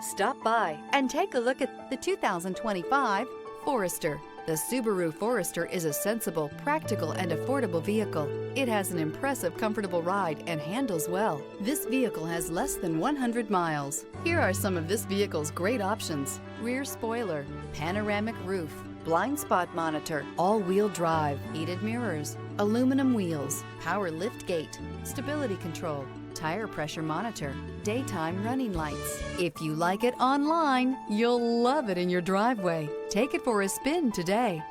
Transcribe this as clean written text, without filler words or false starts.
Stop by and take a look at the 2025 Forester. The Subaru Forester is a sensible, practical, and affordable vehicle. It has an impressive, comfortable ride and handles well. This vehicle has less than 100 miles. Here are some of this vehicle's great options: rear spoiler, panoramic roof, blind spot monitor, all-wheel drive, heated mirrors, aluminum wheels, power lift gate, stability control, tire pressure monitor, daytime running lights. If you like it online, you'll love it in your driveway. Take it for a spin today.